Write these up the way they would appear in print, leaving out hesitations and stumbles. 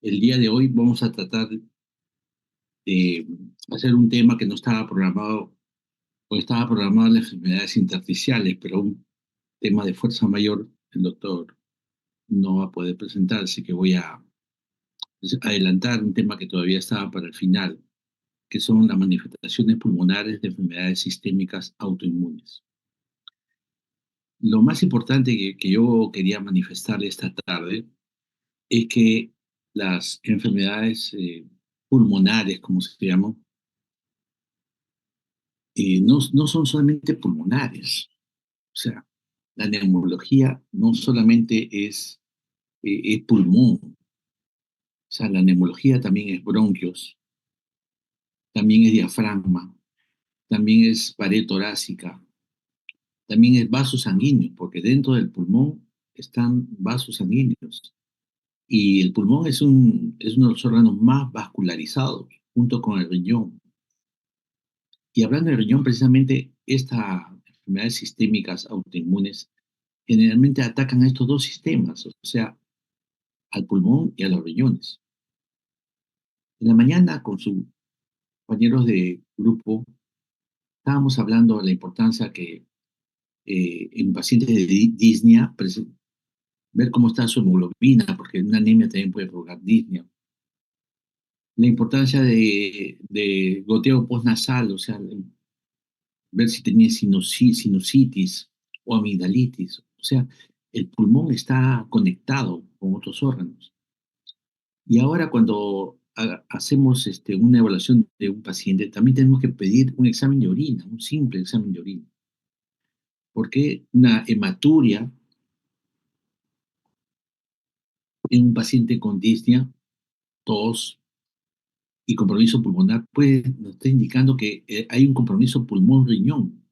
El día de hoy vamos a tratar de hacer un tema que no estaba programado, o estaba programado en las enfermedades intersticiales, pero un tema de fuerza mayor, el doctor no va a poder presentar, así que voy a adelantar un tema que todavía estaba para el final, que son las manifestaciones pulmonares de enfermedades sistémicas autoinmunes. Lo más importante que yo quería manifestarle esta tarde es que las enfermedades pulmonares, como se llaman, no son solamente pulmonares. O sea, la neumología no solamente es pulmón. O sea, la neumología también es bronquios, también es diafragma, también es pared torácica, también es vasos sanguíneos, porque dentro del pulmón están vasos sanguíneos. Y el pulmón es uno de los órganos más vascularizados, junto con el riñón. Y hablando del riñón, precisamente estas enfermedades sistémicas autoinmunes generalmente atacan a estos dos sistemas, o sea, al pulmón y a los riñones. En la mañana, con sus compañeros de grupo, estábamos hablando de la importancia que en pacientes de disnea, ver cómo está su hemoglobina, porque una anemia también puede provocar disnea. La importancia de goteo postnasal, o sea, ver si tenía sinusitis o amigdalitis. O sea, el pulmón está conectado con otros órganos. Y ahora cuando hacemos una evaluación de un paciente, también tenemos que pedir un examen de orina, un simple examen de orina. Porque una hematuria en un paciente con disnea, tos y compromiso pulmonar nos está indicando que hay un compromiso pulmón-riñón.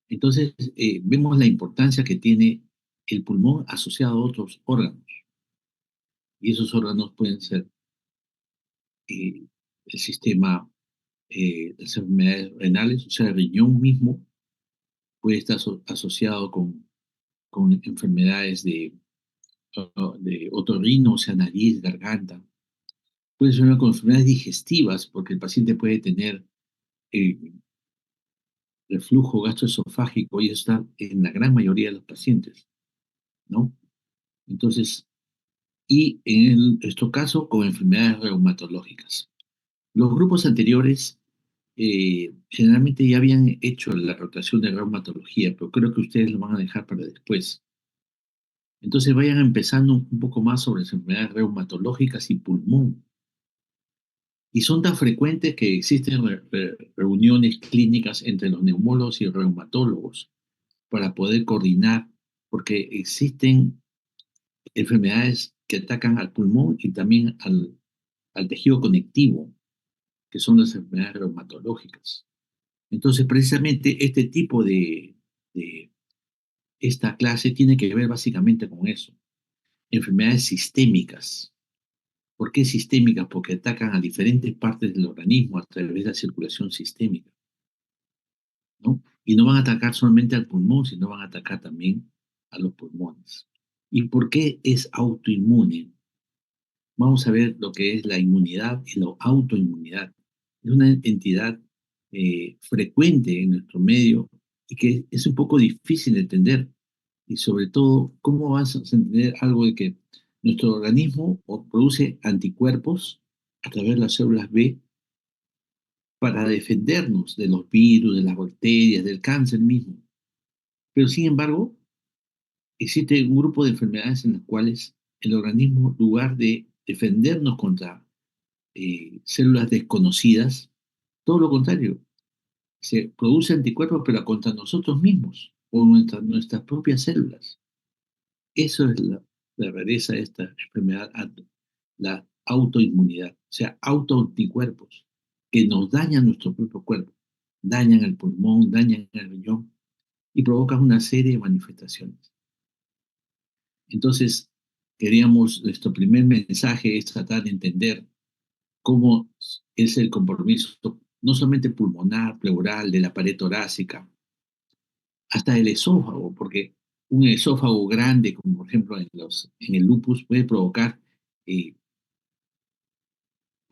Entonces, vemos la importancia que tiene el pulmón asociado a otros órganos. Y esos órganos pueden ser el sistema de las enfermedades renales, o sea, el riñón mismo puede estar asociado con enfermedades de otorrino, o sea, nariz, garganta. Puede ser con enfermedades digestivas, porque el paciente puede tener eh, reflujo gastroesofágico y eso está en la gran mayoría de los pacientes, ¿no? Entonces, y en nuestro caso, con enfermedades reumatológicas. Los grupos anteriores generalmente ya habían hecho la rotación de reumatología, pero creo que ustedes lo van a dejar para después. Entonces vayan empezando un poco más sobre las enfermedades reumatológicas y pulmón. Y son tan frecuentes que existen reuniones clínicas entre los neumólogos y reumatólogos para poder coordinar, porque existen enfermedades que atacan al pulmón y también al tejido conectivo, que son las enfermedades reumatológicas. Entonces, precisamente este tipo de esta clase tiene que ver básicamente con eso, enfermedades sistémicas. ¿Por qué sistémicas? Porque atacan a diferentes partes del organismo a través de la circulación sistémica, ¿no? Y no van a atacar solamente al pulmón, sino van a atacar también a los pulmones. ¿Y por qué es autoinmune? Vamos a ver lo que es la inmunidad y la autoinmunidad. Es una entidad frecuente en nuestro medio y que es un poco difícil de entender. Y sobre todo, ¿cómo vas a entender algo de que nuestro organismo produce anticuerpos a través de las células B para defendernos de los virus, de las bacterias, del cáncer mismo? Pero sin embargo, existe un grupo de enfermedades en las cuales el organismo, en lugar de defendernos contra células desconocidas, todo lo contrario, se produce anticuerpos pero contra nosotros mismos o nuestras propias células. Eso es la rareza de esta enfermedad, la autoinmunidad, o sea, autoanticuerpos que nos dañan nuestro propio cuerpo, dañan el pulmón, dañan el riñón y provocan una serie de manifestaciones. Entonces, queríamos, nuestro primer mensaje es tratar de entender cómo es el compromiso, no solamente pulmonar, pleural, de la pared torácica, hasta el esófago, porque un esófago grande, como por ejemplo en el lupus, puede provocar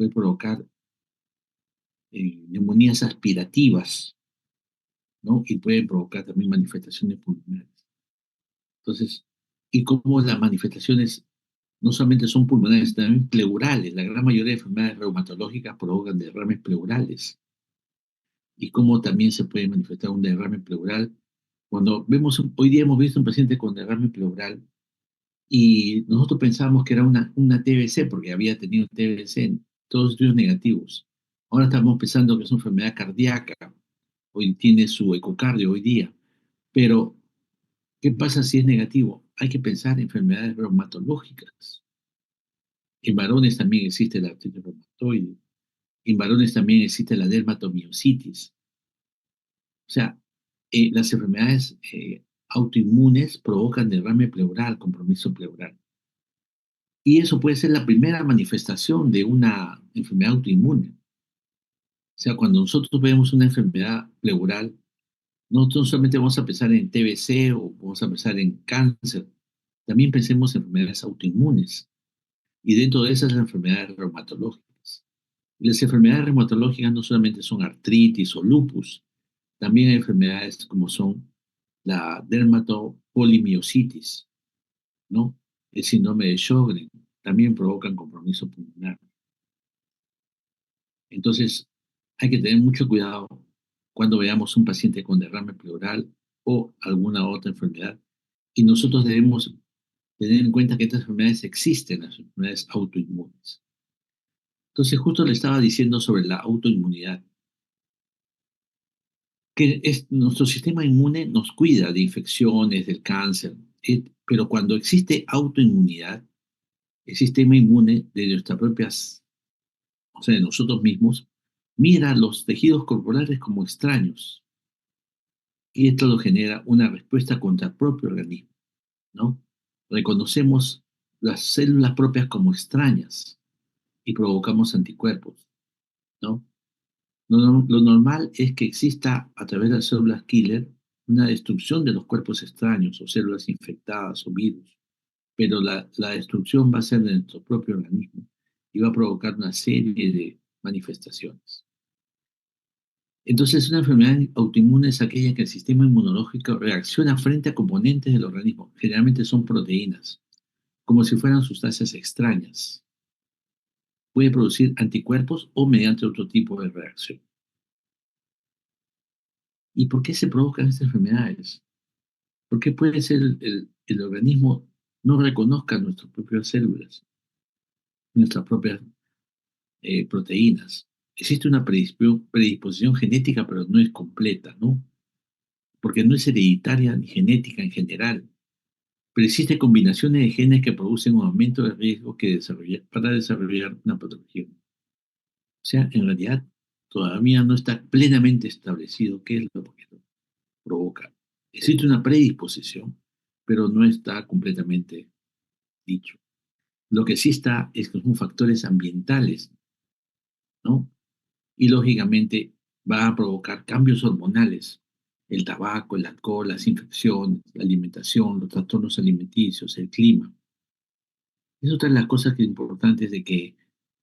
puede provocar neumonías aspirativas, ¿no? Y puede provocar también manifestaciones pulmonares. Entonces, y como las manifestaciones no solamente son pulmonares, también pleurales. La gran mayoría de enfermedades reumatológicas provocan derrames pleurales. Y cómo también se puede manifestar un derrame pleural. Cuando vemos, hoy día hemos visto un paciente con derrame pleural y nosotros pensábamos que era una TBC porque había tenido TBC en todos estudios negativos. Ahora estamos pensando que es una enfermedad cardíaca, hoy tiene su ecocardio hoy día. Pero, ¿qué pasa si es negativo? Hay que pensar en enfermedades reumatológicas. En varones también existe la artritis reumatoide. En varones también existe la dermatomiositis. O sea, las enfermedades autoinmunes provocan derrame pleural, compromiso pleural. Y eso puede ser la primera manifestación de una enfermedad autoinmune. O sea, cuando nosotros vemos una enfermedad pleural, no solamente vamos a pensar en TBC o vamos a pensar en cáncer, también pensemos en enfermedades autoinmunes. Y dentro de esas, las enfermedades reumatológicas. Y las enfermedades reumatológicas no solamente son artritis o lupus, también hay enfermedades como son la dermatopolimiositis, ¿no? El síndrome de Sjögren también provocan compromiso pulmonar. Entonces, hay que tener mucho cuidado cuando veamos un paciente con derrame pleural o alguna otra enfermedad. Y nosotros debemos tener en cuenta que estas enfermedades existen, las enfermedades autoinmunes. Entonces, justo le estaba diciendo sobre la autoinmunidad, que nuestro sistema inmune nos cuida de infecciones, del cáncer, pero cuando existe autoinmunidad, el sistema inmune de nuestras propias, o sea, de nosotros mismos, mira los tejidos corporales como extraños y esto lo genera una respuesta contra el propio organismo, ¿no? Reconocemos las células propias como extrañas y provocamos anticuerpos, ¿no? Lo normal es que exista a través de las células killer una destrucción de los cuerpos extraños o células infectadas o virus, pero la destrucción va a ser de nuestro propio organismo y va a provocar una serie de manifestaciones. Entonces, una enfermedad autoinmune es aquella en que el sistema inmunológico reacciona frente a componentes del organismo, generalmente son proteínas, como si fueran sustancias extrañas. Puede producir anticuerpos o mediante otro tipo de reacción. ¿Y por qué se provocan estas enfermedades? ¿Por qué puede ser el organismo no reconozca nuestras propias células, nuestras propias proteínas? Existe una predisposición genética, pero no es completa, ¿no? Porque no es hereditaria ni genética en general, pero existen combinaciones de genes que producen un aumento de riesgo para desarrollar una patología. O sea, en realidad todavía no está plenamente establecido qué es lo que lo provoca. Existe una predisposición, pero no está completamente dicho. Lo que sí está es que son factores ambientales, ¿no? Y lógicamente va a provocar cambios hormonales. El tabaco, el alcohol, las infecciones, la alimentación, los trastornos alimenticios, el clima. Es otra de las cosas que es importante es de que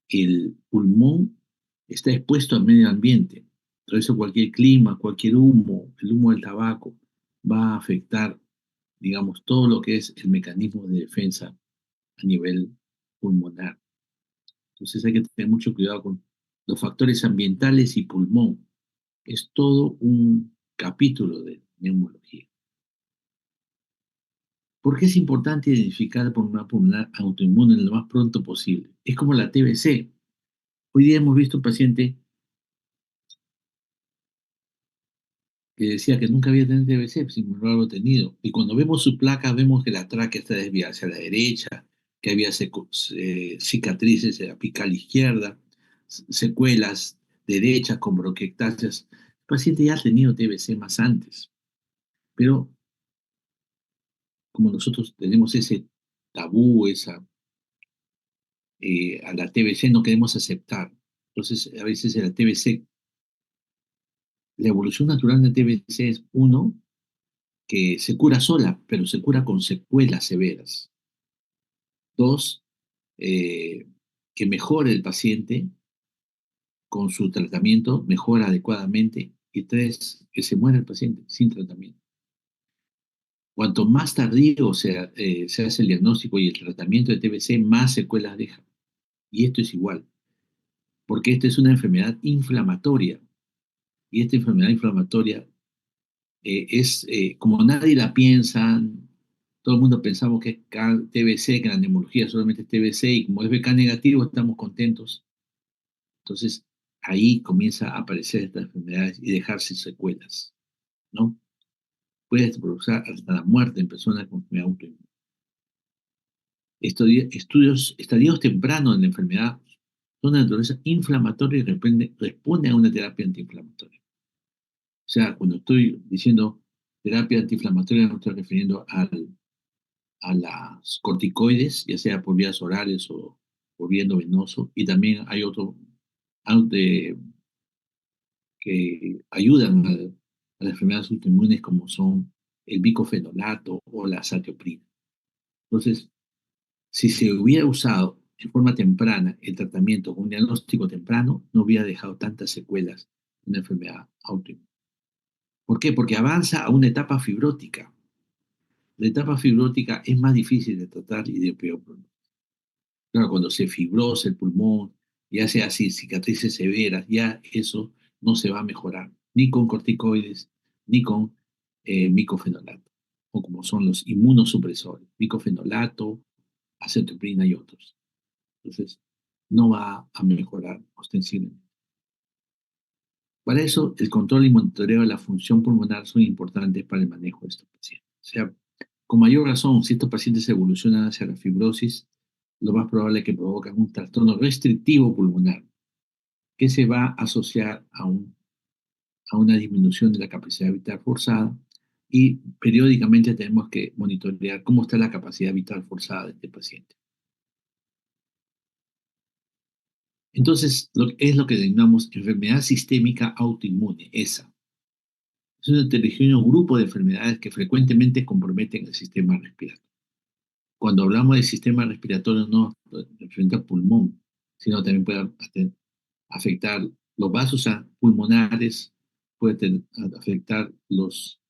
el pulmón está expuesto al medio ambiente. Por eso cualquier clima, cualquier humo, el humo del tabaco, va a afectar, digamos, todo lo que es el mecanismo de defensa a nivel pulmonar. Entonces hay que tener mucho cuidado con los factores ambientales y pulmón. Es todo un capítulo de neumología. ¿Por qué es importante identificar por una pulmonar autoinmune lo más pronto posible? Es como la TBC. Hoy día hemos visto un paciente que decía que nunca había tenido TBC, sin embargo lo ha tenido. Y cuando vemos su placa, vemos que la tráquea está desviada hacia la derecha, que había cicatrices en la apical izquierda, secuelas derechas con bronquiectasias. El paciente ya ha tenido TBC más antes, pero como nosotros tenemos ese tabú, a la TBC no queremos aceptar. Entonces, a veces la TBC, la evolución natural de TBC es uno, que se cura sola, pero se cura con secuelas severas. Dos, que mejore el paciente con su tratamiento mejora adecuadamente, y tres, que se muere el paciente sin tratamiento. Cuanto más tardío se hace el diagnóstico y el tratamiento de TBC, más secuelas deja. Y esto es igual, porque esta es una enfermedad inflamatoria. Y esta enfermedad inflamatoria como nadie la piensa, todo el mundo pensamos que es TBC, que la neumología solamente es TBC, y como es BK negativo, estamos contentos. Entonces, ahí comienza a aparecer estas enfermedades y dejarse secuelas, ¿no? Puede provocar hasta la muerte en personas con enfermedad autoinmune. Estadios tempranos en la enfermedad son de naturaleza inflamatoria y responden a una terapia antiinflamatoria. O sea, cuando estoy diciendo terapia antiinflamatoria, me estoy refiriendo a las corticoides, ya sea por vías orales o por vía endovenoso, y también hay otro que ayudan a las enfermedades autoinmunes como son el bicofenolato o la azatioprina. Entonces, si se hubiera usado en forma temprana el tratamiento con un diagnóstico temprano, no hubiera dejado tantas secuelas de una enfermedad autoinmune. ¿Por qué? Porque avanza a una etapa fibrótica. La etapa fibrótica es más difícil de tratar y de peor pronóstico. Claro, cuando se fibrosa el pulmón, ya sea así, cicatrices severas, ya eso no se va a mejorar, ni con corticoides, ni con micofenolato, o como son los inmunosupresores, micofenolato, acetoprina y otros. Entonces, no va a mejorar ostensiblemente. Para eso, el control y monitoreo de la función pulmonar son importantes para el manejo de estos pacientes. O sea, con mayor razón, si estos pacientes evolucionan hacia la fibrosis, lo más probable es que provocan un trastorno restrictivo pulmonar, que se va a asociar a una disminución de la capacidad vital forzada, y periódicamente tenemos que monitorear cómo está la capacidad vital forzada de este paciente. Entonces, es lo que denominamos enfermedad sistémica autoinmune, ESA. Es una heterogéneo grupo de enfermedades que frecuentemente comprometen el sistema respiratorio. Cuando hablamos del sistema respiratorio, no referente al pulmón, sino también puede afectar los vasos pulmonares, puede afectar los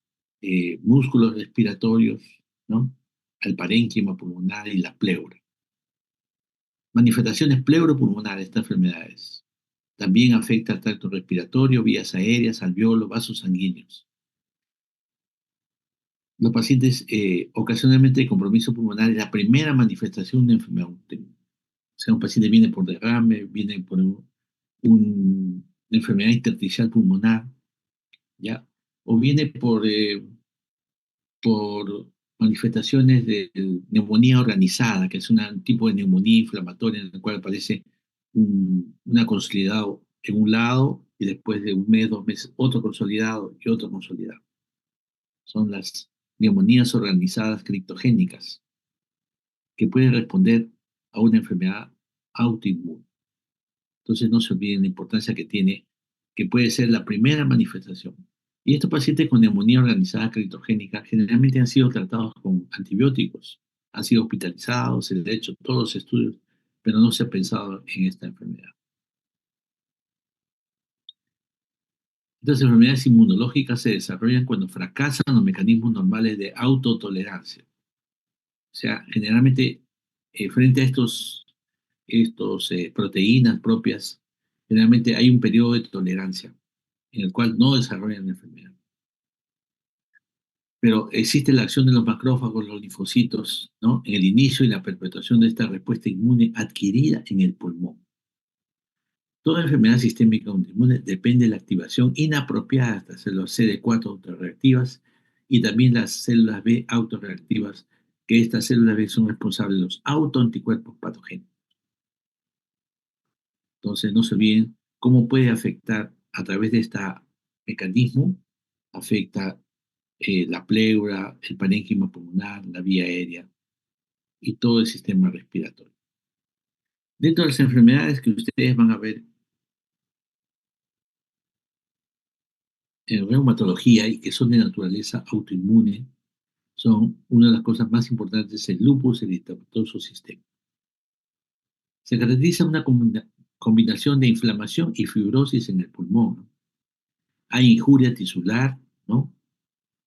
músculos respiratorios, ¿no? El parénquima pulmonar y la pleura. Manifestaciones pleuropulmonares de estas enfermedades. También afecta al tracto respiratorio, vías aéreas, alveolos, vasos sanguíneos. Los pacientes ocasionalmente de compromiso pulmonar es la primera manifestación de enfermedad autoinmune. O sea, un paciente viene por derrame, viene por una enfermedad intersticial pulmonar, ¿ya? O viene por manifestaciones de neumonía organizada, que es un tipo de neumonía inflamatoria en el cual aparece una consolidado en un lado y después de un mes, 2 meses, otro consolidado y otro consolidado. Son las neumonías organizadas criptogénicas que pueden responder a una enfermedad autoinmune. Entonces no se olviden la importancia que tiene, que puede ser la primera manifestación. Y estos pacientes con neumonía organizada criptogénica generalmente han sido tratados con antibióticos, han sido hospitalizados, se les ha hecho todos los estudios, pero no se ha pensado en esta enfermedad. Estas enfermedades inmunológicas se desarrollan cuando fracasan los mecanismos normales de autotolerancia. O sea, generalmente frente a estos proteínas propias, generalmente hay un periodo de tolerancia en el cual no desarrollan la enfermedad. Pero existe la acción de los macrófagos, los linfocitos, ¿no? En el inicio y la perpetuación de esta respuesta inmune adquirida en el pulmón. Toda enfermedad sistémica autoinmune depende de la activación inapropiada de estas células CD4 autorreactivas y también las células B autorreactivas, que estas células B son responsables de los autoanticuerpos patógenos. Entonces, no se olviden cómo puede afectar a través de este mecanismo, afecta la pleura, el parénquima pulmonar, la vía aérea y todo el sistema respiratorio. Dentro de las enfermedades que ustedes van a ver en reumatología y que son de naturaleza autoinmune, son una de las cosas más importantes el lupus eritematoso sistémico. Se caracteriza una combinación de inflamación y fibrosis en el pulmón, ¿no? Hay injuria tisular, ¿no?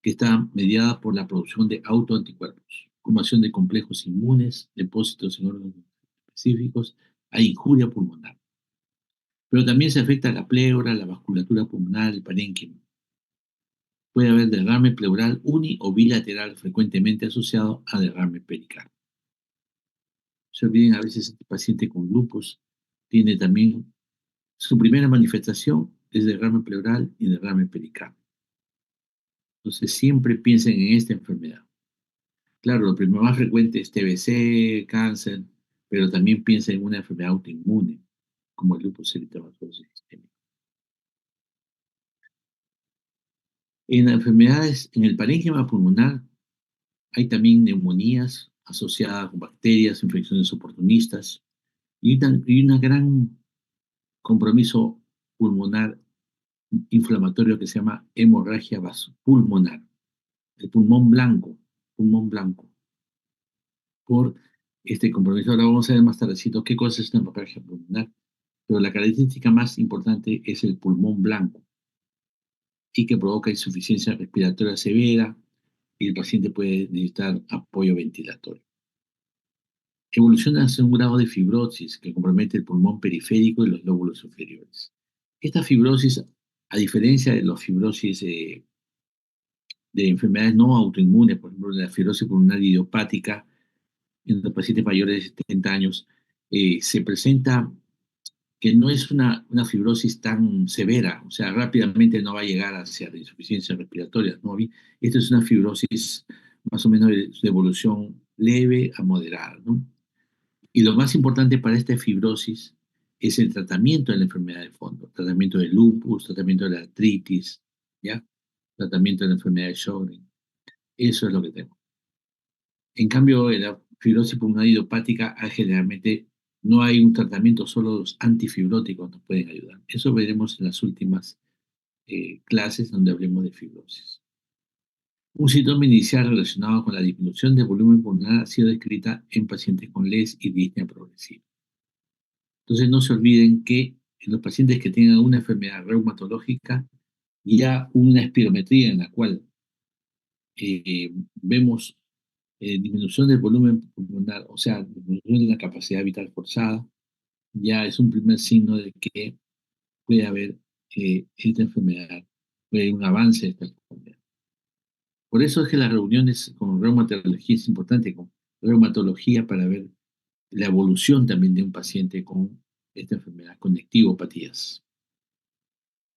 Que está mediada por la producción de autoanticuerpos, formación de complejos inmunes, depósitos en órganos específicos, hay injuria pulmonar. Pero también se afecta la pleura, la vasculatura pulmonar, el parénquima. Puede haber derrame pleural uni o bilateral frecuentemente asociado a derrame pericardio. Se olviden, a veces este paciente con lupus tiene también su primera manifestación es derrame pleural y derrame pericardio. Entonces siempre piensen en esta enfermedad. Claro, lo primero más frecuente es TBC, cáncer, pero también piensen en una enfermedad autoinmune, como el lupus eritematoso sistémico. En las enfermedades, en el parénquima pulmonar, hay también neumonías asociadas con bacterias, infecciones oportunistas y una gran compromiso pulmonar inflamatorio que se llama hemorragia pulmonar, el pulmón blanco, por este compromiso. Ahora vamos a ver más tardecito qué cosa es una hemorragia pulmonar, pero la característica más importante es el pulmón blanco y que provoca insuficiencia respiratoria severa y el paciente puede necesitar apoyo ventilatorio. Evoluciona hacia un grado de fibrosis que compromete el pulmón periférico y los lóbulos inferiores. Esta fibrosis, a diferencia de las fibrosis de enfermedades no autoinmunes, por ejemplo, de la fibrosis pulmonar idiopática en los pacientes mayores de 70 años, se presenta que no es una fibrosis tan severa, o sea, rápidamente no va a llegar hacia la insuficiencia respiratoria, ¿no? Esto es una fibrosis más o menos de evolución leve a moderada, ¿no? Y lo más importante para esta fibrosis es el tratamiento de la enfermedad de fondo, tratamiento del lupus, tratamiento de la artritis, ¿ya? Tratamiento de la enfermedad de Sjögren. Eso es lo que tenemos. En cambio, en la fibrosis pulmonar idiopática generalmente no hay un tratamiento, solo los antifibróticos nos pueden ayudar. Eso veremos en las últimas clases donde hablemos de fibrosis. Un síntoma inicial relacionado con la disminución del volumen pulmonar ha sido descrita en pacientes con LES y disnea progresiva. Entonces no se olviden que en los pacientes que tengan una enfermedad reumatológica, ya una espirometría en la cual vemos disminución del volumen pulmonar, o sea, disminución de la capacidad vital forzada, ya es un primer signo de que puede haber esta enfermedad, puede haber un avance de esta enfermedad. Por eso es que las reuniones con reumatología es importante, con reumatología para ver la evolución también de un paciente con esta enfermedad, con nectivopatías.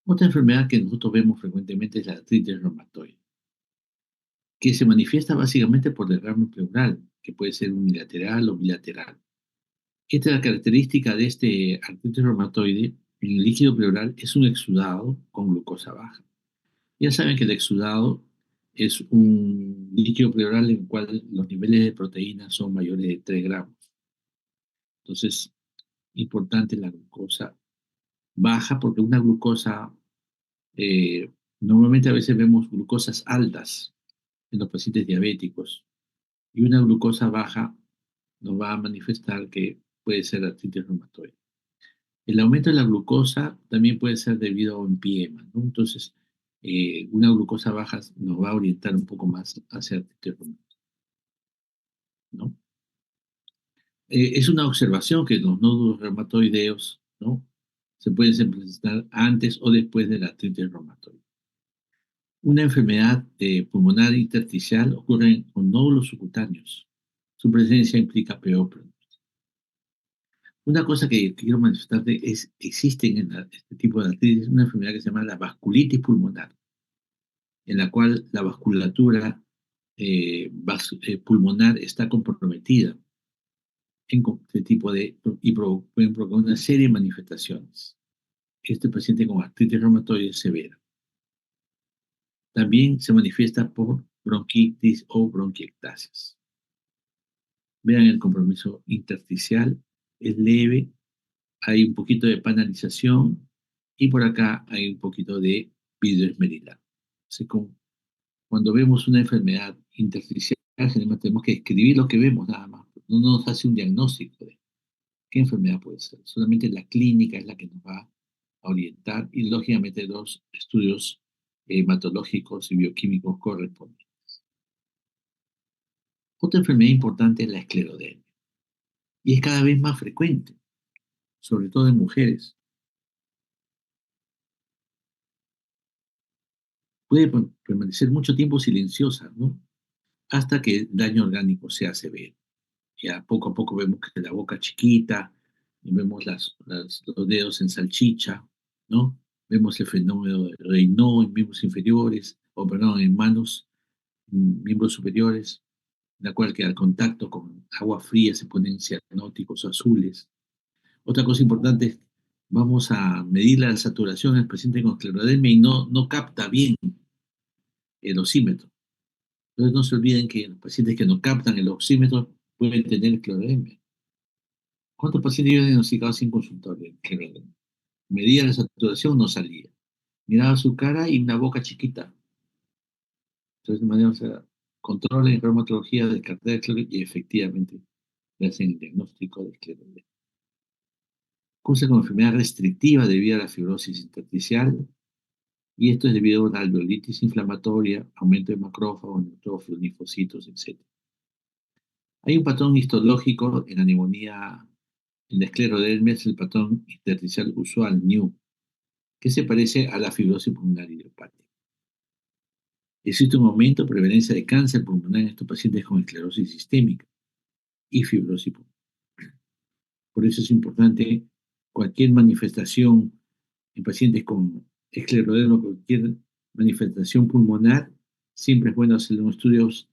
Otra enfermedad que nosotros vemos frecuentemente es la artritis reumatoide, que se manifiesta básicamente por derrame pleural, que puede ser unilateral o bilateral. Esta es la característica de este artritis reumatoide. En el líquido pleural es un exudado con glucosa baja. Ya saben que el exudado es un líquido pleural en el cual los niveles de proteínas son mayores de 3 gramos. Entonces, importante la glucosa baja porque una glucosa, normalmente a veces vemos glucosas altas en los pacientes diabéticos y una glucosa baja nos va a manifestar que puede ser artritis reumatoide. El aumento de la glucosa también puede ser debido a un empiema, ¿no? Entonces, una glucosa baja nos va a orientar un poco más hacia artritis reumatoide, ¿no? Es una observación que los nódulos reumatoideos, ¿no? Se pueden presentar antes o después de la artritis reumatoide. Una enfermedad pulmonar intersticial ocurre con nódulos subcutáneos. Su presencia implica peor pronóstico. Una cosa que quiero manifestarte es, existen en este tipo de artritis una enfermedad que se llama la vasculitis pulmonar, en la cual la vasculatura pulmonar está comprometida en este tipo de, y pueden provocar una serie de manifestaciones. Este paciente con artritis reumatoide severa. También se manifiesta por bronquitis o bronquiectasias. Vean el compromiso intersticial, es leve, hay un poquito de panalización y por acá hay un poquito de vidrio esmerilado. Cuando vemos una enfermedad intersticial, generalmente tenemos que escribir lo que vemos nada más, no nos hace un diagnóstico de ¿Qué enfermedad puede ser? Solamente la clínica es la que nos va a orientar y lógicamente los estudios hematológicos y bioquímicos corresponden. Otra enfermedad importante es la esclerodermia y es cada vez más frecuente, sobre todo en mujeres. Puede permanecer mucho tiempo silenciosa, ¿no? Hasta que el daño orgánico sea severo. Ya poco a poco vemos que la boca chiquita, y vemos los dedos en salchicha, ¿no? Vemos el fenómeno de Raynaud en miembros inferiores, o perdón, en manos, miembros superiores, la cual que al contacto con agua fría se ponen cianóticos o azules. Otra cosa importante es, vamos a medir la saturación del paciente con esclerodermia y no capta bien el oxímetro. Entonces no se olviden que los pacientes que no captan el oxímetro pueden tener esclerodermia. ¿Cuántos pacientes yo he diagnosticado sin consultorio? Medía la saturación, no salía. Miraba su cara y una boca chiquita. Entonces, de manera, o sea, controla en reumatología de cartera de esclerodermia y efectivamente le hacen el diagnóstico de esclerodermia. Cursa con enfermedad restrictiva debido a la fibrosis intersticial y esto es debido a una alveolitis inflamatoria, aumento de macrófagos, neutrófilos, linfocitos, etc. Hay un patrón histológico en la neumonía, en la esclerodermia, es el patrón intersticial usual, NEW, que se parece a la fibrosis pulmonar idiopática. Existe un aumento de prevalencia de cáncer pulmonar en estos pacientes con esclerosis sistémica y fibrosis pulmonar. Por eso es importante cualquier manifestación en pacientes con escleroderma, cualquier manifestación pulmonar, siempre es bueno hacer unos estudios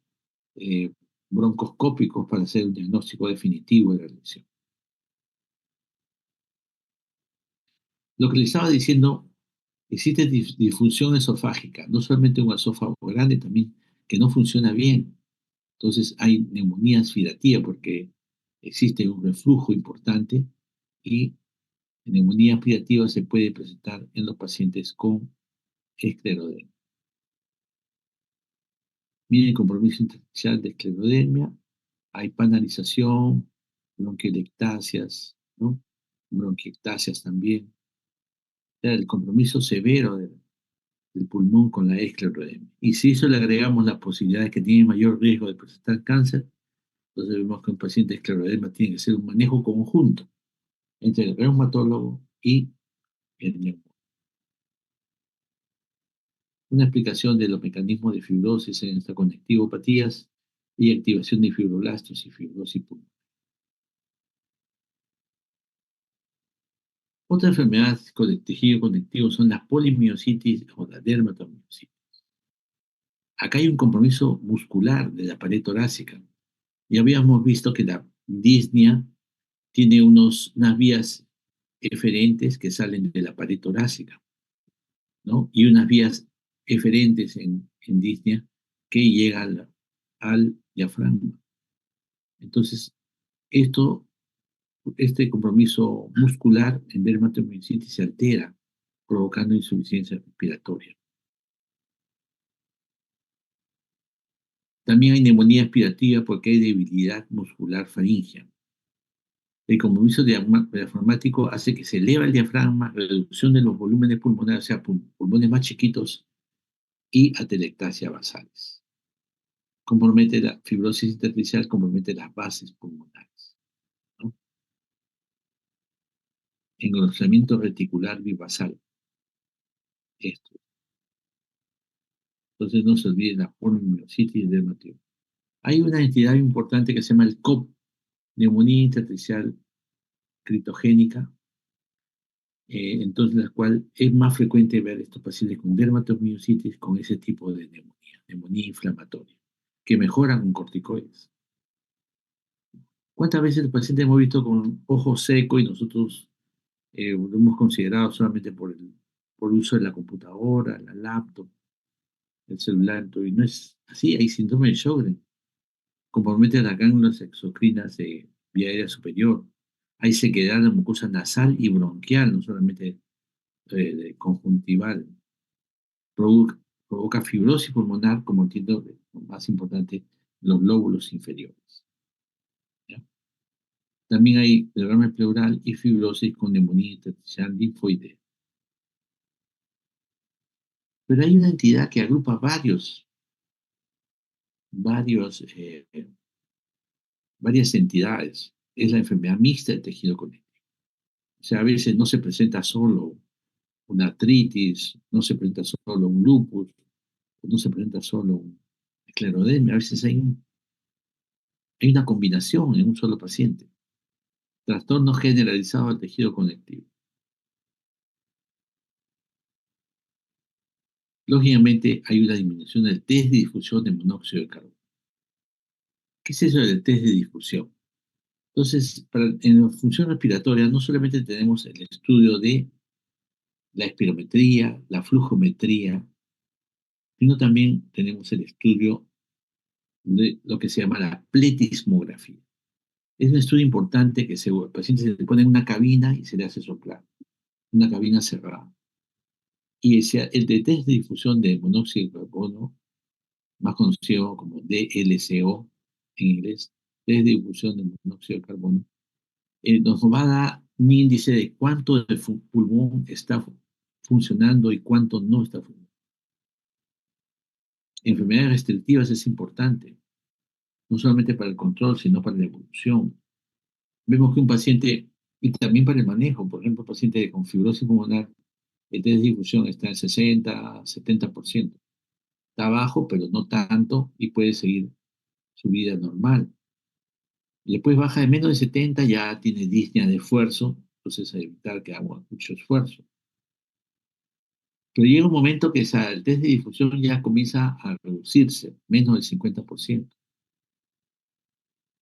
eh, broncoscópicos para hacer un diagnóstico definitivo de la lesión. Lo que les estaba diciendo, existe disfunción esofágica, no solamente un esófago grande, también que no funciona bien. Entonces hay neumonía aspirativa porque existe un reflujo importante y la neumonía aspirativa se puede presentar en los pacientes con esclerodermia. Miren el compromiso intersticial de esclerodermia, hay panalización, bronquiolectasias, ¿no? Bronquiectasias también. O sea, el compromiso severo del pulmón con la esclerodermia. Y si eso le agregamos las posibilidades que tiene mayor riesgo de presentar cáncer, entonces vemos que un paciente de esclerodermia tiene que ser un manejo conjunto entre el reumatólogo y el neumólogo. Una explicación de los mecanismos de fibrosis en estas conectivopatías y activación de fibroblastos y fibrosis pulmonar. Otra enfermedad con el tejido conectivo son las polimiositis o la dermatomiositis. Acá hay un compromiso muscular de la pared torácica. Ya habíamos visto que la disnea tiene unas vías eferentes que salen de la pared torácica, ¿no? Y unas vías eferentes en disnea que llegan al diafragma. Entonces, esto, este compromiso muscular en dermatomiositis se altera, provocando insuficiencia respiratoria. También hay neumonía aspirativa porque hay debilidad muscular faríngea. El compromiso diafragmático hace que se eleva el diafragma, reducción de los volúmenes pulmonares, o sea, pulmones más chiquitos y atelectasia basales. Compromete la fibrosis intersticial, compromete las bases pulmonares, ¿no? Engrosamiento reticular bibasal. Esto. Entonces no se olvide la polimiositis dermatitis. Hay una entidad importante que se llama el COP, neumonía intersticial critogénica, entonces la cual es más frecuente ver estos pacientes con dermatomiositis con ese tipo de neumonía inflamatoria, que mejoran con corticoides. ¿Cuántas veces el paciente hemos visto con ojo seco y nosotros lo hemos considerado solamente por el uso de la computadora, la laptop, el celular? Y no es así, hay síndrome de Sjögren, compromete las glándulas exocrinas de vía aérea superior, hay sequedad de mucosa nasal y bronquial, no solamente de conjuntival, provoca, provoca fibrosis pulmonar, como entiendo, lo más importante, los lóbulos inferiores, ¿ya? También hay derrame pleural y fibrosis con neumonía intersticial linfoidea. Pero hay una entidad que agrupa varios, varias entidades. Es la enfermedad mixta del tejido conectivo. O sea, a veces no se presenta solo una artritis, no se presenta solo un lupus, no se presenta solo un esclerodermia, a veces hay una combinación en un solo paciente. Trastorno generalizado del tejido conectivo. Lógicamente, hay una disminución del test de difusión de monóxido de carbono. ¿Qué es eso del test de difusión? Entonces, en la función respiratoria no solamente tenemos el estudio de la espirometría, la flujometría, sino también tenemos el estudio de lo que se llama la pletismografía. Es un estudio importante que el paciente se le pone en una cabina y se le hace soplar, una cabina cerrada. Y el de test de difusión de monóxido de carbono, más conocido como DLCO en inglés, test de difusión de monóxido de carbono, nos va a dar un índice de cuánto de pulmón está funcionando y cuánto no está funcionando. Enfermedades restrictivas es importante, no solamente para el control, sino para la evolución. Vemos que un paciente, y también para el manejo, por ejemplo, un paciente con fibrosis pulmonar, el test de difusión está en 60-70%. Está bajo, pero no tanto, y puede seguir su vida normal. Y después baja de menos de 70, ya tiene disnea de esfuerzo, entonces evitar que haga mucho esfuerzo. Pero llega un momento que el test de difusión ya comienza a reducirse, menos del 50%.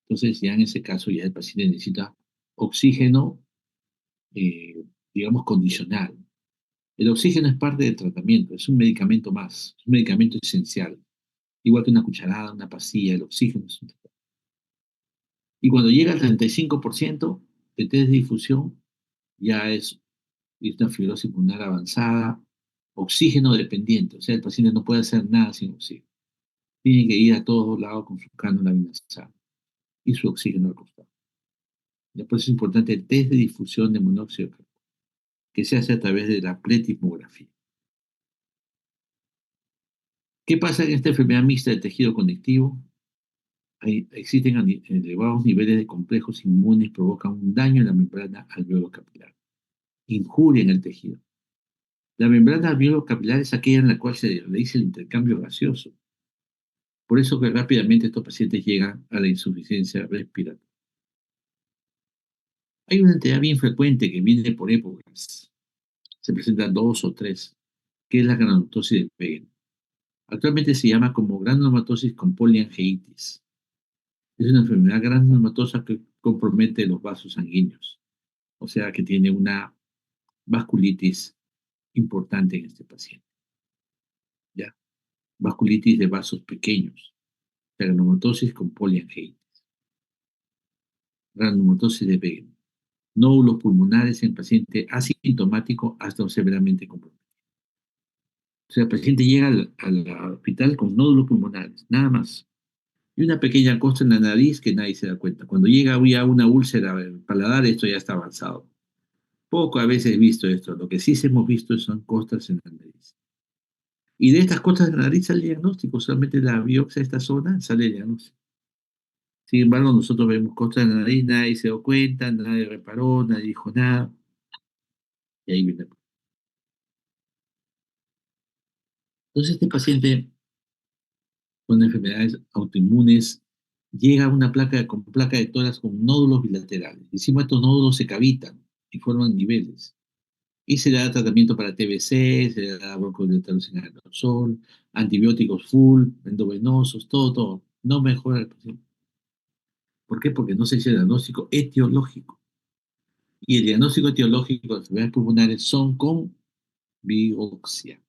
Entonces ya en ese caso ya el paciente necesita oxígeno, eh, digamos, condicional. El oxígeno es parte del tratamiento, es un medicamento más, es un medicamento esencial. Igual que una cucharada, una pastilla, el oxígeno es un tratamiento. Y cuando llega al 35% de test de difusión, ya es una fibrosis pulmonar avanzada, oxígeno dependiente, o sea, el paciente no puede hacer nada sin oxígeno. Tiene que ir a todos lados con su cánula nasal y su oxígeno al costado. Después es importante el test de difusión de monóxido de carbono, que se hace a través de la pletismografía. ¿Qué pasa en esta enfermedad mixta del tejido conectivo? Existen elevados niveles de complejos inmunes que provocan un daño en la membrana alveolo capilar, injurian el tejido. La membrana alveolo capilar es aquella en la cual se realiza el intercambio gaseoso. Por eso que rápidamente estos pacientes llegan a la insuficiencia respiratoria. Hay una entidad bien frecuente que viene por épocas, se presentan dos o tres, que es la granulomatosis de Wegener. Actualmente se llama como granulomatosis con poliangeitis. Es una enfermedad granulomatosa que compromete los vasos sanguíneos, o sea que tiene una vasculitis importante en este paciente. ¿Ya? Vasculitis de vasos pequeños, granulomatosis con poliangeitis, granulomatosis de Wegener, nódulos pulmonares en paciente asintomático hasta severamente comprometido. O sea, el paciente llega al hospital con nódulos pulmonares, nada más. Y una pequeña cosa en la nariz que nadie se da cuenta. Cuando llega a una úlcera en el paladar, esto ya está avanzado. Poco a veces he visto esto. Lo que sí hemos visto son costras en la nariz. Y de estas costas de la nariz sale el diagnóstico, solamente la biopsia de esta zona sale el diagnóstico. Sin embargo, nosotros vemos costas de la nariz, nadie se dio cuenta, nadie reparó, nadie dijo nada, y ahí viene. Entonces, este paciente con enfermedades autoinmunes llega a una con placa de tórax con nódulos bilaterales. Encima estos nódulos se cavitan y forman niveles. Y se le da tratamiento para TBC, se le da broncodilatadores en aerosol, antibióticos full, endovenosos, todo. No mejora el paciente. ¿Por qué? Porque no se hizo el diagnóstico etiológico. Y el diagnóstico etiológico de enfermedades pulmonares son con biopsia.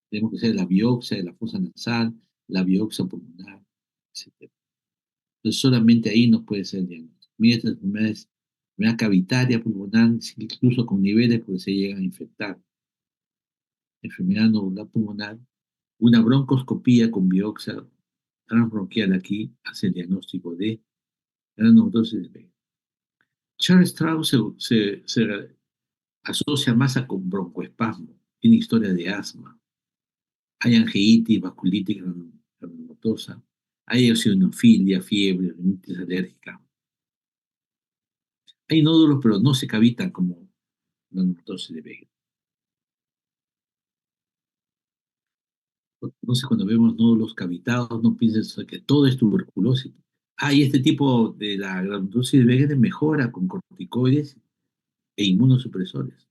Tenemos que hacer la biopsia de la fosa nasal, la biopsia pulmonar, etc. Entonces solamente ahí nos puede ser el diagnóstico. Mira estas enfermedades, enfermedad cavitaria pulmonar, incluso con niveles porque se llegan a infectar. Enfermedad nodular pulmonar, una broncoscopía con biopsia transbronquial aquí hace el diagnóstico de granulomatosis de Wegener. Charles Strauss se asocia más con broncoespasmo, tiene historia de asma, hay angiitis, vasculitis granulomatosa, hay eosinofilia, fiebre, rinitis alérgica. Hay nódulos, pero no se cavitan como la granulomatosis de Wegener. Entonces, cuando vemos nódulos cavitados, no pienses que todo es tuberculosis. Y este tipo de la granulomatosis de Wegener mejora con corticoides e inmunosupresores.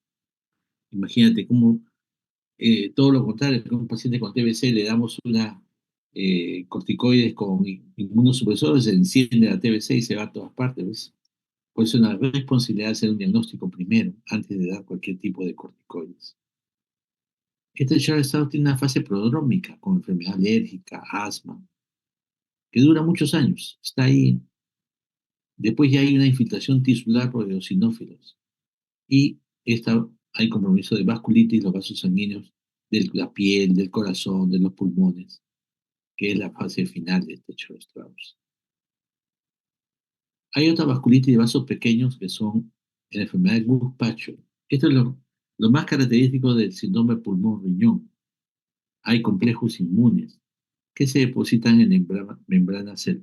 Imagínate cómo todo lo contrario, que a un paciente con TBC le damos una corticoides con inmunosupresores, se enciende la TBC y se va a todas partes, ¿ves? Por eso es una responsabilidad hacer un diagnóstico primero, antes de dar cualquier tipo de corticoides. Este Charles Strauss tiene una fase prodrómica con enfermedad alérgica, asma, que dura muchos años. Está ahí. Después ya hay una infiltración tisular por eosinófilos. Y hay compromiso de vasculitis, los vasos sanguíneos de la piel, del corazón, de los pulmones, que es la fase final de este Strauss. Hay otra vasculitis de vasos pequeños que son la enfermedad de Gaucher. Esto es lo más característico del síndrome pulmón-riñón. Hay complejos inmunes que se depositan en membrana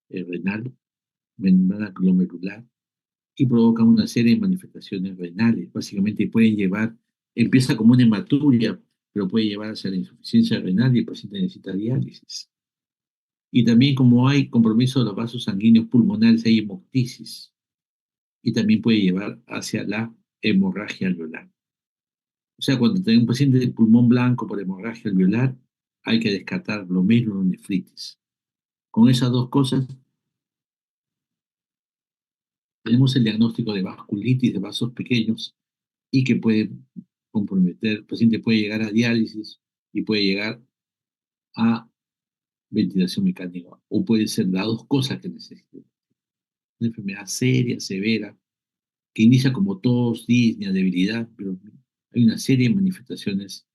renal, membrana glomerular, y provocan una serie de manifestaciones renales. Básicamente empieza como una hematuria, pero puede llevar hacia la insuficiencia renal y el paciente necesita diálisis. Y también como hay compromiso de los vasos sanguíneos pulmonares, hay hemoptisis. Y también puede llevar hacia la hemorragia alveolar. O sea, cuando tenga un paciente de pulmón blanco por hemorragia alveolar, hay que descartar glomerulonefritis. Con esas dos cosas, tenemos el diagnóstico de vasculitis de vasos pequeños y que puede comprometer, el paciente puede llegar a diálisis y puede llegar a ventilación mecánica, o puede ser las dos cosas que necesita. Una enfermedad seria, severa, que inicia como tos, disnea, debilidad, pero hay una serie de manifestaciones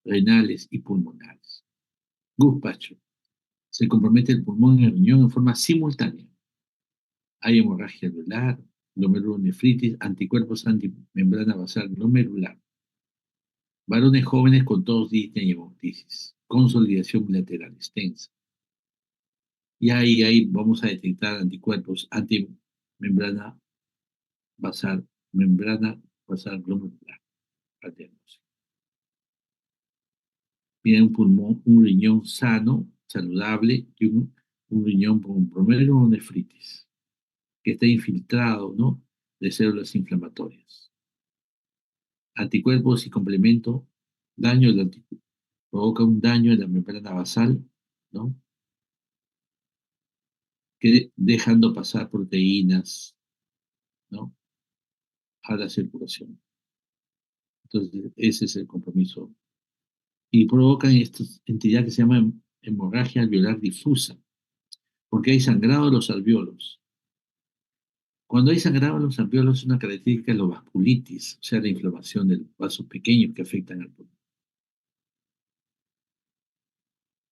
renales y pulmonares. Guzpacho. Se compromete el pulmón y el riñón en forma simultánea. Hay hemorragia alveolar, glomerulonefritis, anticuerpos antimembrana basal glomerular. Varones jóvenes con tos, disnea y hemoptisis. Consolidación bilateral extensa. Y ahí vamos a detectar anticuerpos antimembrana basal, membrana basal glomerular. Tiene un pulmón, un riñón sano, saludable, y un riñón con glomerulonefritis, que está infiltrado, ¿no?, de células inflamatorias. Anticuerpos y complemento, provoca un daño en la membrana basal, ¿no?, que dejando pasar proteínas, ¿no?, a la circulación. Entonces, ese es el compromiso. Y provocan esta entidad que se llama hemorragia alveolar difusa, porque hay sangrado de los alveolos. Cuando hay sangrado en los alveolos, es una característica de la vasculitis, o sea, la inflamación de los vasos pequeños que afectan al pulmón.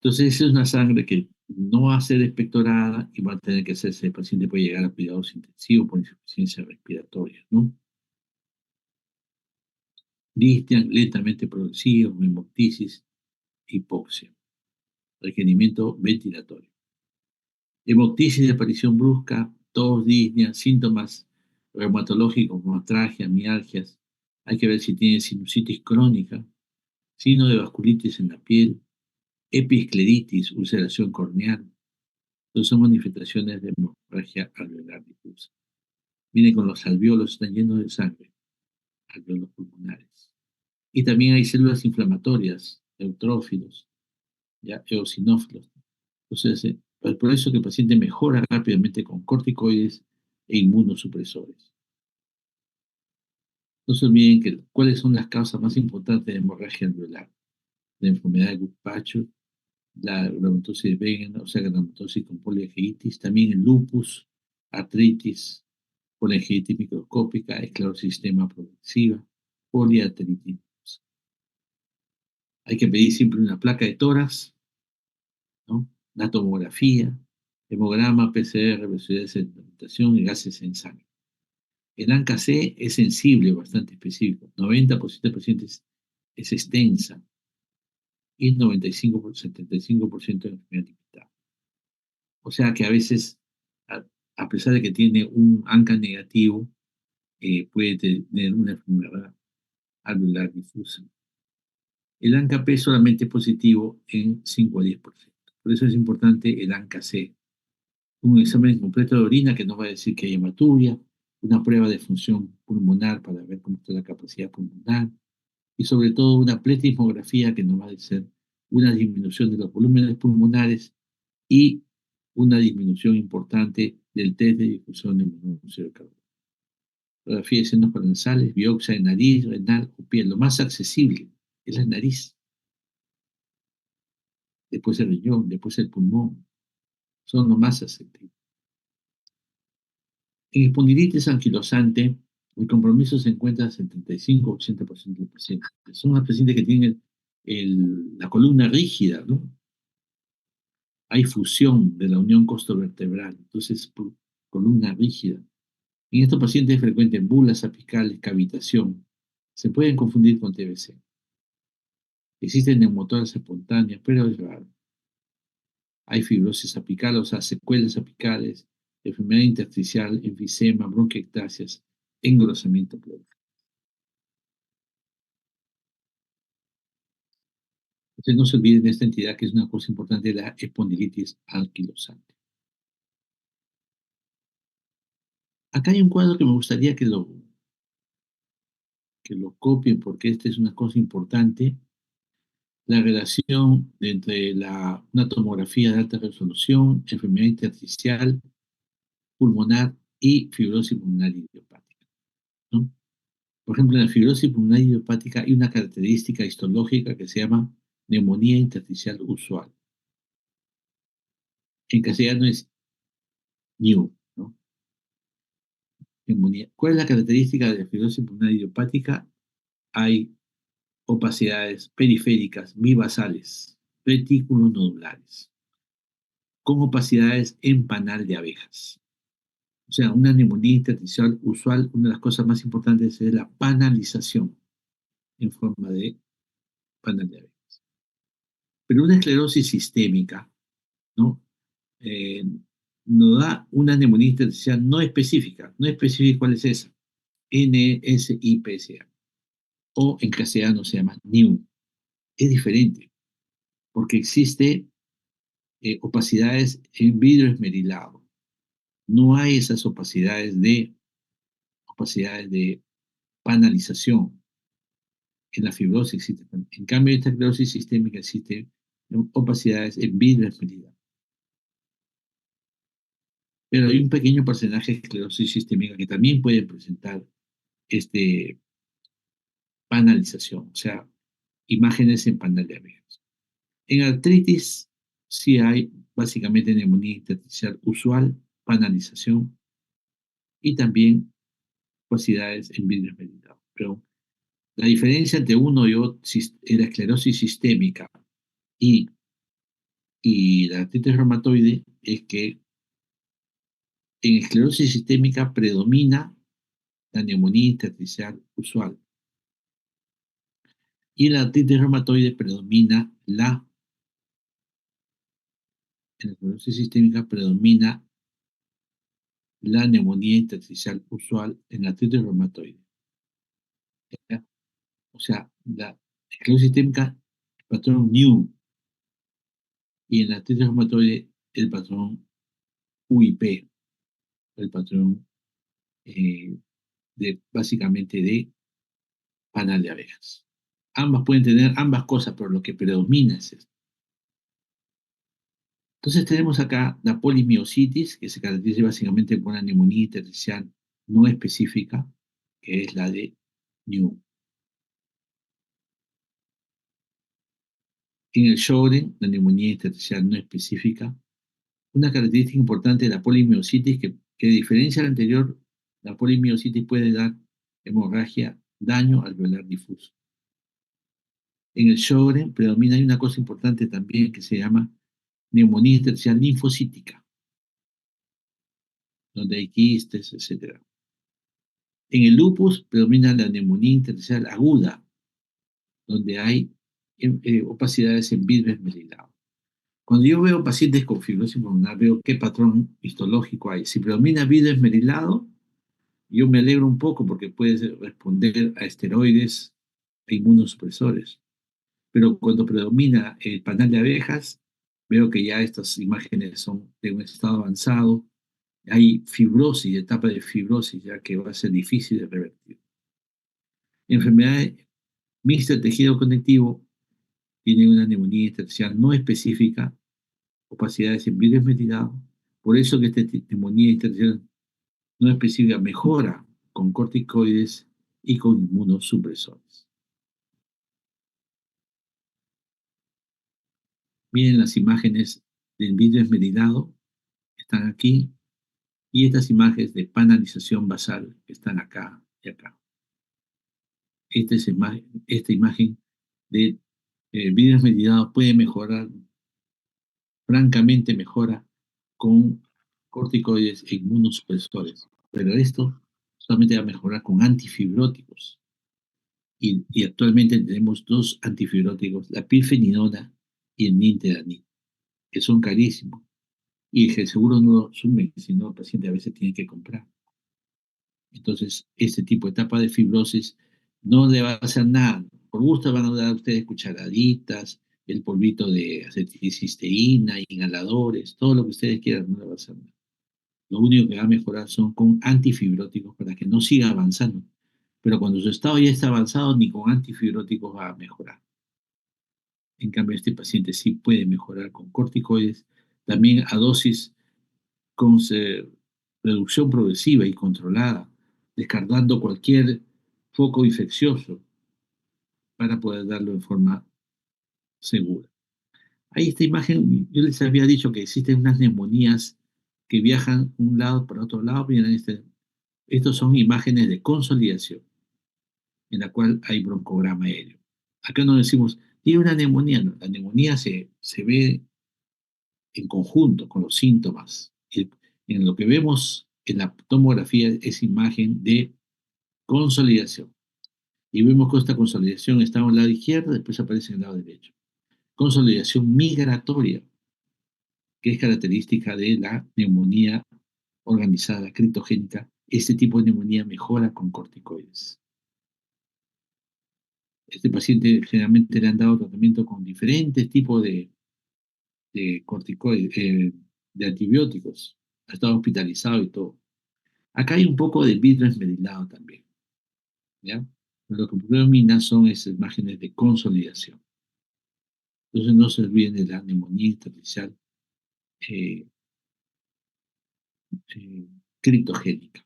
Entonces, esa es una sangre que no va a ser expectorada y va a tener que hacerse, el paciente puede llegar a cuidados intensivos por insuficiencia respiratoria, ¿no? Disnea lentamente progresiva, hemoptisis, hipoxia, requerimiento ventilatorio. Hemoptisis de aparición brusca, tos, disnea, síntomas reumatológicos como atralgia, mialgias. Hay que ver si tiene sinusitis crónica, signo de vasculitis en la piel, episcleritis, ulceración corneal. Entonces son manifestaciones de hemorragia alveolar difusa. Viene con los alveolos, están llenos de sangre, alveolos pulmonares. Y también hay células inflamatorias, eutrófilos, ya, eosinófilos. Entonces, por eso que el paciente mejora rápidamente con corticoides e inmunosupresores. No se olviden que cuáles son las causas más importantes de hemorragia alveolar. La enfermedad de Guzpacho, la granulomatosis de Wegener, o sea, granulomatosis con poliangiitis, también el lupus, artritis, poliangiitis microscópica, esclerosis sistema progresiva, poliartritis. Hay que pedir siempre una placa de tórax, ¿no?, la tomografía, hemograma, PCR, velocidad de sedimentación y gases en sangre. El ANCA-C es sensible, bastante específico. 90% de pacientes es extensa y 75% de enfermedad limitada. O sea que a veces, a pesar de que tiene un ANCA negativo, puede tener una enfermedad alveolar difusa. El ANCA-P solamente es positivo en 5 a 10%. Por eso es importante el ANCA-C. Un examen completo de orina que nos va a decir que hay hematuria, una prueba de función pulmonar para ver cómo está la capacidad pulmonar y sobre todo una pletismografía que nos va a decir una disminución de los volúmenes pulmonares y una disminución importante del test de difusión de monóxido de carbono. Radiografía de senos paranasales, biopsia de nariz, renal o piel. Lo más accesible es la nariz, después el riñón, después el pulmón. Son los más accesibles. En espondilitis anquilosante, el compromiso se encuentra al 75-80% de los pacientes. Son los pacientes que tienen la columna rígida, ¿no? Hay fusión de la unión costovertebral, entonces columna rígida. En estos pacientes es frecuente bulas apicales, cavitación. Se pueden confundir con TBC. Existen neumotoras espontáneas, pero es raro. Hay fibrosis apical, o sea, secuelas apicales, enfermedad intersticial, enfisema, bronquiectasias, engrosamiento pleural. Entonces no se olviden de esta entidad que es una cosa importante, la espondilitis anquilosante. Acá hay un cuadro que me gustaría que lo copien porque esta es una cosa importante. La relación entre una tomografía de alta resolución, enfermedad intersticial, pulmonar y fibrosis pulmonar idiopática, ¿no? Por ejemplo, en la fibrosis pulmonar idiopática hay una característica histológica que se llama neumonía intersticial usual. En castellano es NIU, ¿no? Neumonía. ¿Cuál es la característica de la fibrosis pulmonar idiopática? Hay opacidades periféricas bibasales, retículos nodulares, con opacidades en panal de abejas. O sea, una neumonía intersticial usual, una de las cosas más importantes es la panalización en forma de panal de abejas. Pero una esclerosis sistémica, ¿no? Eh, nos da una neumonía intersticial no específica. No específica, ¿cuál es esa? NSIPSA. O en castellano se llama NIU. Es diferente, porque existe opacidades en vidrio esmerilado. No hay esas opacidades de panalización. En la fibrosis existe. En cambio, en esta esclerosis sistémica existe opacidades en vidrio esmerilado. Pero hay un pequeño porcentaje de esclerosis sistémica que también puede presentar este, panalización, o sea, imágenes en panal de abejas. En artritis sí hay básicamente neumonía intersticial usual, panalización y también opacidades en vidrio esmerilado. Pero la diferencia entre uno y otro, la esclerosis sistémica y, y la artritis reumatoide, es que en esclerosis sistémica predomina la neumonía intersticial usual y en la artritis reumatoide predomina en la esclerosis sistémica predomina la neumonía intersticial usual en la artritis reumatoide. ¿Ya? O sea, la esclerosis sistémica, el patrón NEW, y en la artritis reumatoide, el patrón UIP, el patrón básicamente de panal de abejas. Ambas pueden tener ambas cosas, pero lo que predomina es esto. Entonces tenemos acá la polimiositis, que se caracteriza básicamente por una neumonía intersticial no específica, que es la de NEW. En el Sjögren, la neumonía intersticial no específica, una característica importante de la polimiositis que a diferencia de la anterior, la polimiositis puede dar hemorragia, daño alveolar difuso. En el Sjögren predomina, hay una cosa importante también que se llama neumonía intersticial linfocítica. donde hay quistes, etcétera. En el lupus predomina la neumonía intersticial aguda, donde hay opacidades en vidrio esmerilado. Cuando yo veo pacientes con fibrosis pulmonar, veo qué patrón histológico hay. Si predomina vidrio esmerilado, yo me alegro un poco porque puede responder a esteroides e inmunosupresores. Pero cuando predomina el panal de abejas, veo que ya estas imágenes son de un estado avanzado. Hay fibrosis, etapa de fibrosis, ya que va a ser difícil de revertir. Enfermedad mixta del tejido conectivo tiene una neumonía intersticial no específica, opacidades en vidrio esmerilado. Por eso que esta neumonía intersticial no específica mejora con corticoides y con inmunosupresores. Miren las imágenes del vidrio esmerilado, están aquí, y estas imágenes de panalización basal que están acá y acá. Esta imagen de vidrio esmerilado puede mejorar, francamente mejora con corticoides e inmunosupresores, pero esto solamente va a mejorar con antifibróticos. Y actualmente tenemos dos antifibróticos, la pirfenidona y el nintedanib, que son carísimos y que el seguro no lo asume, sino el paciente a veces tiene que comprar. Entonces, este tipo de etapa de fibrosis no le va a hacer nada. Por gusto van a dar a ustedes cucharaditas, el polvito de acetilcisteína, inhaladores, todo lo que ustedes quieran, no le va a hacer nada. Lo único que va a mejorar son con antifibróticos para que no siga avanzando. Pero cuando su estado ya está avanzado, ni con antifibróticos va a mejorar. En cambio, este paciente sí puede mejorar con corticoides, también a dosis con reducción progresiva y controlada, descartando cualquier foco infeccioso para poder darlo en forma segura. Ahí esta imagen, yo les había dicho que existen unas neumonías que viajan de un lado para otro lado. Miren, estos son imágenes de consolidación, en la cual hay broncograma aéreo. Acá no decimos, tiene una neumonía, no, la neumonía se ve en conjunto con los síntomas. En lo que vemos en la tomografía es imagen de consolidación. Y vemos que esta consolidación está en el lado izquierdo, después aparece en el lado derecho. Consolidación migratoria, que es característica de la neumonía organizada criptogénica. Este tipo de neumonía mejora con corticoides. Este paciente generalmente le han dado tratamiento con diferentes tipos de corticoides, de antibióticos. Ha estado hospitalizado y todo. Acá hay un poco de vidrio esmerilado también, ¿ya? Lo que predomina son esas imágenes de consolidación. Entonces no se olviden de la neumonía intersticial eh, eh, criptogénica.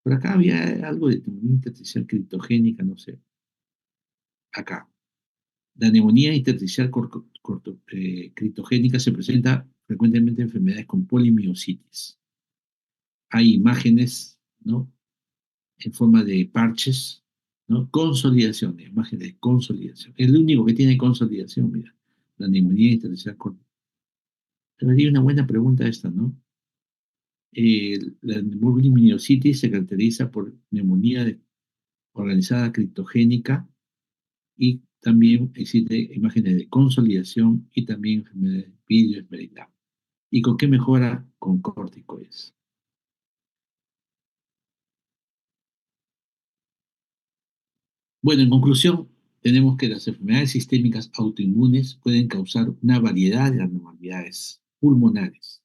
Por acá había algo de neumonía intersticial criptogénica, no sé. Acá. La neumonía intersticial criptogénica se presenta frecuentemente en enfermedades con polimiositis. Hay imágenes, ¿no?, en forma de parches, ¿no? Consolidación, imágenes de consolidación. Es el único que tiene consolidación, mira, la neumonía intersticial. Sería una buena pregunta esta, ¿no? La polimiositis se caracteriza por neumonía organizada criptogénica y también existe imágenes de consolidación y también enfermedades de vidrio esmerilado. ¿Y con qué mejora? Con corticoides. Bueno, en conclusión, tenemos que las enfermedades sistémicas autoinmunes pueden causar una variedad de anormalidades pulmonares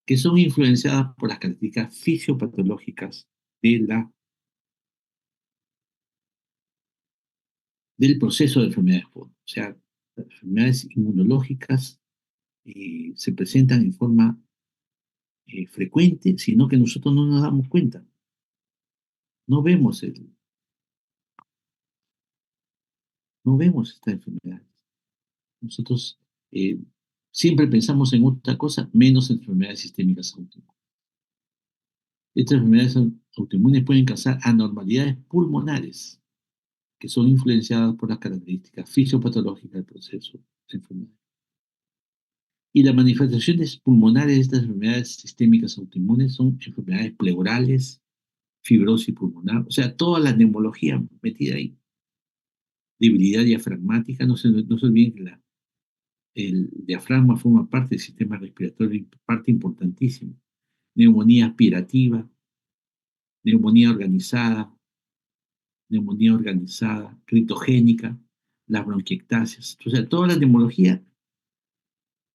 que son influenciadas por las características fisiopatológicas de del proceso de enfermedades. O sea, las enfermedades inmunológicas se presentan en forma frecuente, sino que nosotros no nos damos cuenta. No vemos, no vemos esta enfermedad. Nosotros eh, siempre pensamos en otra cosa, menos en enfermedades sistémicas autoinmunes. Estas enfermedades autoinmunes pueden causar anormalidades pulmonares que son influenciadas por las características fisiopatológicas del proceso de enfermedad. Y las manifestaciones pulmonares de estas enfermedades sistémicas autoinmunes son enfermedades pleurales, fibrosis pulmonar, o sea, toda la neumología metida ahí. Debilidad diafragmática, no se olviden que el diafragma forma parte del sistema respiratorio, parte importantísima. Neumonía aspirativa, neumonía organizada, critogénica, las bronquiectasias. O sea, toda la neumología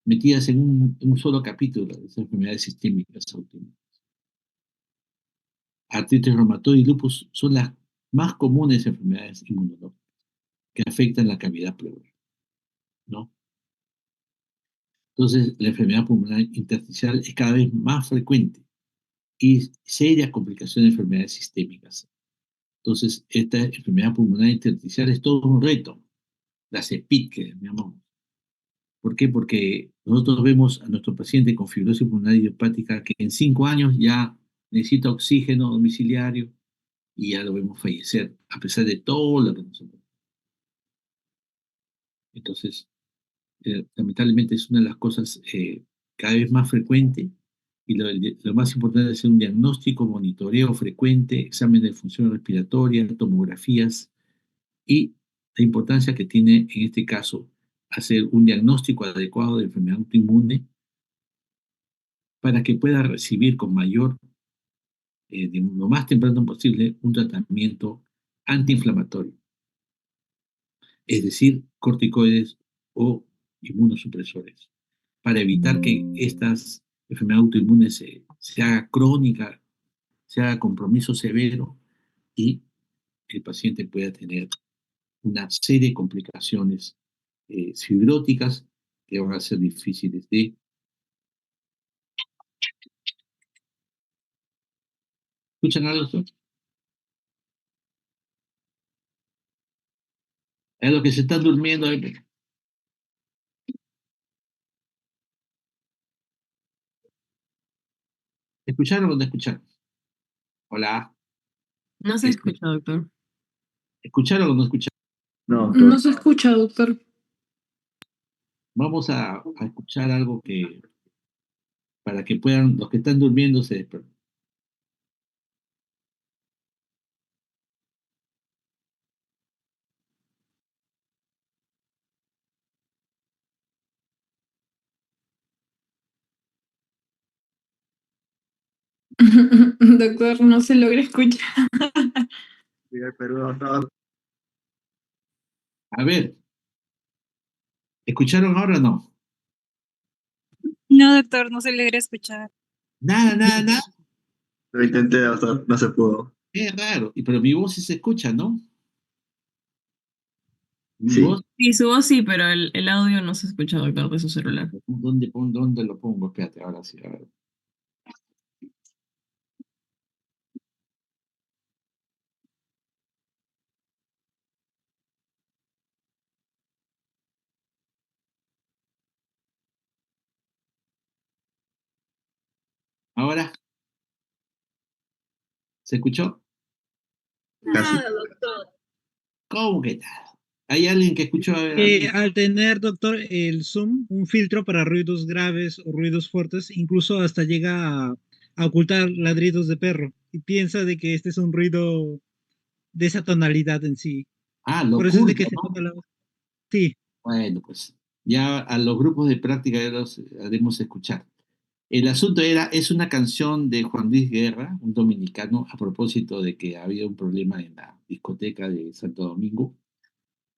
metidas en un solo capítulo de esas enfermedades sistémicas autoinmunes. Artritis reumatoide y lupus son las más comunes enfermedades inmunológicas que afectan la cavidad pleural, ¿no? Entonces, la enfermedad pulmonar intersticial es cada vez más frecuente y serias complicaciones de enfermedades sistémicas. Entonces, esta enfermedad pulmonar intersticial es todo un reto, la CEPIT que llamamos. ¿Por qué? Porque nosotros vemos a nuestro paciente con fibrosis pulmonar idiopática que en 5 años ya necesita oxígeno domiciliario y ya lo vemos fallecer, a pesar de todo lo que nos ocurre. Entonces, lamentablemente es una de las cosas cada vez más frecuente y lo más importante es hacer un diagnóstico, monitoreo frecuente, examen de función respiratoria, tomografías y la importancia que tiene en este caso hacer un diagnóstico adecuado de enfermedad autoinmune para que pueda recibir con mayor, lo más temprano posible, un tratamiento antiinflamatorio, es decir, corticoides o inmunosupresores, para evitar que estas enfermedades autoinmunes se haga crónica, se haga compromiso severo y el paciente pueda tener una serie de complicaciones fibróticas que van a ser difíciles de... ¿Escuchan algo? Es lo que se están durmiendo. ¿Escucharon o no escucharon? Hola. No se Este, escucha, doctor. ¿Escucharon o no escucharon? No, No se escucha, doctor. Vamos a escuchar algo que para que puedan, los que están durmiendo se despierten. Doctor, no se logra escuchar. Viva el Perú, doctor. A ver, ¿escucharon ahora o no? No, doctor, no se logra escuchar. Nada, nada, nada. Lo intenté, doctor, no se pudo. Es raro. Pero mi voz sí se escucha, ¿no? Mi voz, Sí. Sí, su voz sí, pero el audio no se escucha, doctor, de su celular. ¿dónde lo pongo? Espérate, ahora sí. A ver. Ahora, ¿se escuchó? Casi. Nada, doctor. ¿Cómo que tal? ¿Hay alguien que escuchó a alguien? Al tener, doctor, el Zoom, un filtro para ruidos graves o ruidos fuertes, incluso hasta llega a ocultar ladridos de perro y piensa de que este es un ruido de esa tonalidad en sí. Ah, lo Por eso es de oculta, que se ¿no? nota la voz. Sí, Bueno, pues ya a los grupos de práctica ya los haremos escuchar. El asunto es una canción de Juan Luis Guerra, un dominicano, a propósito de que había un problema en la discoteca de Santo Domingo.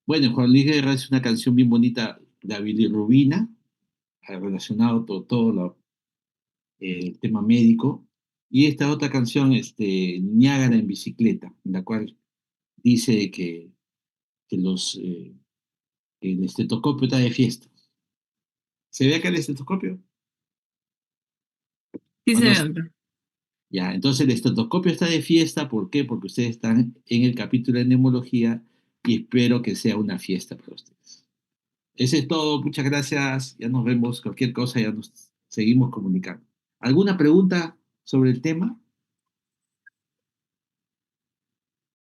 Bueno, Juan Luis Guerra es una canción bien bonita, la bilirrubina, relacionado el tema médico. Y esta otra canción, Niágara en bicicleta, en la cual dice que el estetoscopio está de fiesta. ¿Se ve acá el estetoscopio? Sí ¿O se no? ve, doctor. Ya, entonces el estetoscopio está de fiesta, ¿por qué? Porque ustedes están en el capítulo de neumología y espero que sea una fiesta para ustedes. Ese es todo, muchas gracias, ya nos vemos, cualquier cosa ya nos seguimos comunicando. ¿Alguna pregunta sobre el tema?